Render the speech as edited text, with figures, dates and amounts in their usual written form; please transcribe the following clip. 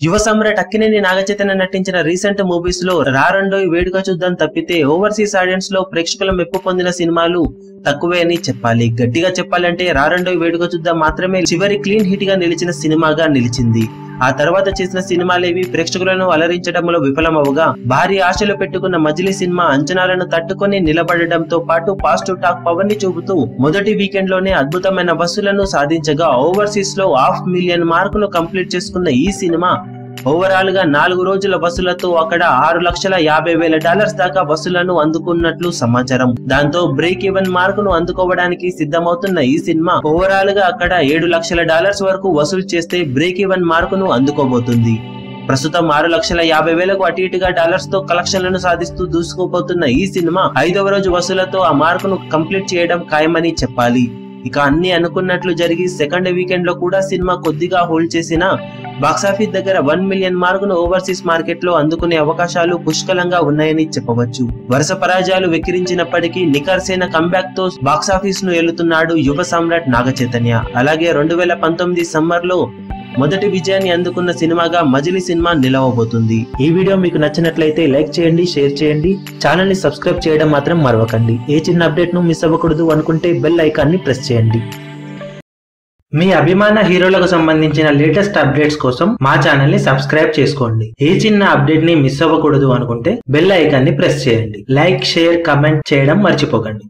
యువ సమ్రాట్ అక్కినేని నాగచైతన్య నటించిన recent movies లో రారండోయ్ వేడుక చూద్దాం తప్పితే ఓవర్సీస్ ఆడియన్స్ లో ప్రేక్షకుల మెప్పు పొందిన సినిమాలు తక్కువే అని చెప్పాలి. గట్టిగా చెప్పాలంటే రారండోయ్ వేడుక చూద్దాం మాత్రమే చివరి క్లీన్ హిట్ గా నిలిచిన సినిమాగా నిలిచింది. ఆ తర్వాత చేసిన సినిమాలేవి ప్రేక్షకులను అలరించడంలో విఫలమవగా భారీ ఆశలు పెట్టుకున్న మజిలీ సినిమా అంచనాలను తట్టుకొని నిలబడడంతో పాటు పాజిటివ్ టాక్ పవర్ ని చూపుతూ మొదటి వీకెండ్ లోనే అద్భుతమైన వసూళ్లను సాధించగా ఓవర్సీస్ లో 500,000 మార్కును కంప్లీట్ చేసుకున్న ఈ సినిమా ఓవరాల్ గా 4 రోజుల వసూలతో అక్కడ $6,50,000 దాకా వసూలను అందుకున్నట్లు సమాచారం. దాంతో బ్రేక్ ఈవెన్ మార్కును అందుకోవడానికి సిద్ధమవుతున్న ఈ సినిమా ఓవరాల్ గా అక్కడ $7,00,000 వరకు వసూలు చేస్తే బ్రేక్ ఈవెన్ మార్కును అందుకోబోతుంది. ప్రస్తుతం $6,50,000 అటు ఇటుగా డాలర్స్ తో కలెక్షన్లను సాధిస్తూ దూసుకుపోతున్న ఈ సినిమా 5వ రోజు వసూలతో ఆ మార్కును కంప్లీట్ చేయడం ఖాయమని చెప్పాలి. ఇక అన్ని అనుకున్నట్లు జరిగి సెకండ్ వీకెండ్ లో కూడా సినిమా కొద్దిగా హోల్డ్ చేసిన బాక్సాఫీస్ దగ్గర 1 మిలియన్ మార్కును ఓవర్సీస్ మార్కెట్ లో అందుకునే అవకాశాలు పుష్కలంగా ఉన్నాయని చెప్పవచ్చు. వరుస పరాజయాలు వెక్కిరించినప్పటికీ నిఖర్సైన కంబ్యాక్ తో బాక్సాఫీస్ ను ఏలుతున్నాడు యువ సమ్రాట్ నాగచైతన్య. అలాగే 2019 సమ్మర్ లో మొదటి విజయాన్ని అందుకున్న సినిమాగా మజిలీ సినిమా నిలవబోతుంది. ఈ వీడియో మీకు నచ్చినట్లయితే లైక్ చేయండి, షేర్ చేయండి, ఛానల్ ని సబ్స్క్రైబ్ చేయడం మాత్రం మరవకండి. ఏ చిన్న అప్డేట్ ను మిస్ అవ్వకూడదు అనుకుంటే బెల్ ఐకాన్ ని ప్రెస్ చేయండి. మీ అభిమాన హీరోలకు సంబంధించిన లేటెస్ట్ అప్డేట్స్ కోసం మా ఛానల్ ని సబ్స్క్రైబ్ చేసుకోండి. ఏ చిన్న అప్డేట్ ని మిస్ అవ్వకూడదు అనుకుంటే బెల్ ఐకాన్ ని ప్రెస్ చేయండి. లైక్, షేర్, కమెంట్ చేయడం మర్చిపోకండి.